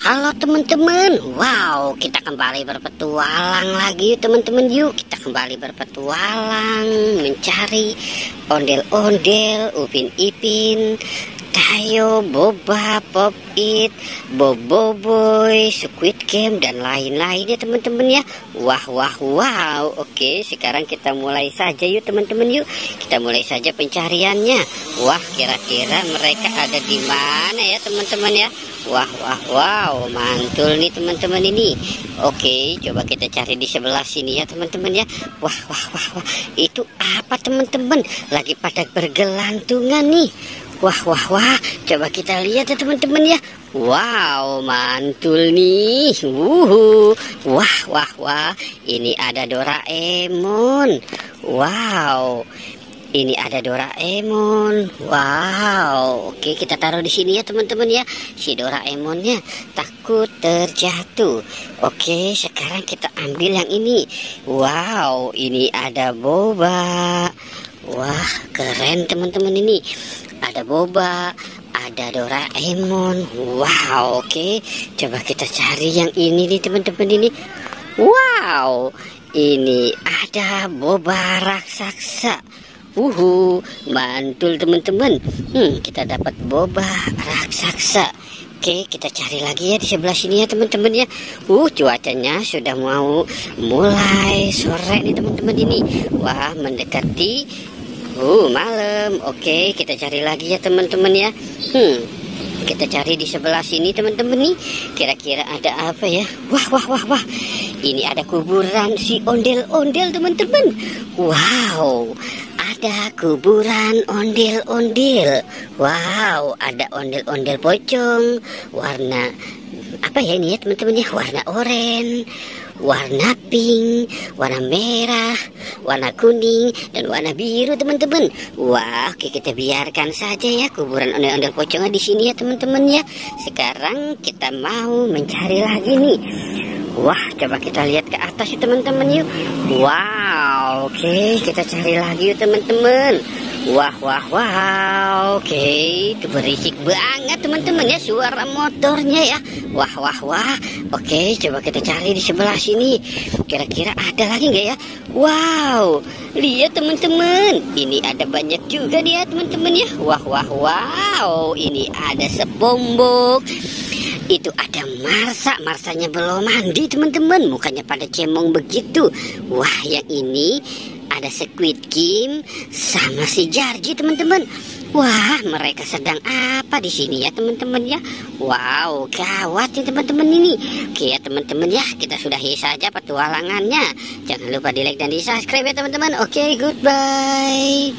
Halo teman-teman, wow, kita kembali berpetualang lagi teman-teman. Yuk kita kembali berpetualang mencari ondel-ondel, Upin Ipin, Tayo, Boba, Pop It, Boboiboy, Squid Game, dan lain-lainnya teman-teman ya. Wah. Oke, sekarang kita mulai saja yuk teman-teman. Yuk kita mulai saja pencariannya. Wah, kira-kira mereka ada di mana ya teman-teman ya. Wow, mantul nih teman-teman ini. Oke, coba kita cari di sebelah sini ya teman-teman ya. Wah, itu apa teman-teman? Lagi pada bergelantungan nih. Wah, coba kita lihat ya teman-teman ya. Wow, mantul nih. Wah, ini ada Doraemon. Wow, ini ada Doraemon. Wow, oke, kita taruh di sini ya teman-teman ya. Si Doraemonnya takut terjatuh. Oke, sekarang kita ambil yang ini. Wow, ini ada Boba. Wah, keren teman-teman ini. Ada Boba, ada Doraemon. Wow, oke, coba kita cari yang ini nih teman-teman ini. Wow, ini ada Boba raksasa. Mantul teman-teman. Kita dapat Boba raksasa. Oke, kita cari lagi ya di sebelah sini ya teman-teman ya. Cuacanya sudah mau mulai sore nih teman-teman ini. Wah, mendekati malam. Oke, kita cari lagi ya teman-teman ya. Kita cari di sebelah sini teman-teman nih. Kira-kira ada apa ya? Wah. Ini ada kuburan si ondel-ondel teman-teman. Wow, ada kuburan ondel-ondel. Wow, ada ondel-ondel pocong. Warna apa ya ini ya teman-teman ya? Warna oranye, warna pink, warna merah, warna kuning, dan warna biru teman-teman. Wah, oke, kita biarkan saja ya kuburan ondel-ondel pocongnya di sini ya teman-teman ya. Sekarang kita mau mencari lagi nih. Wah, coba kita lihat ke atas ya teman-teman yuk. Wow, oke, kita cari lagi yuk teman-teman. Wah, oke, itu berisik banget teman-teman ya suara motornya ya. Wah, oke, coba kita cari di sebelah sini. Kira-kira ada lagi nggak ya? Wow, lihat teman-teman, ini ada banyak juga dia teman-teman ya. Wow, ini ada SpongeBob. Itu ada Marsanya belum mandi teman-teman, mukanya pada cemong begitu. Wah, yang ini ada Squid Game sama si Jarji teman-teman. Wah, mereka sedang apa di sini ya teman-teman ya. Wow, gawat nih teman-teman ini. Oke ya teman-teman ya, kita sudahi saja petualangannya. Jangan lupa di like dan di subscribe ya teman-teman. Oke, goodbye.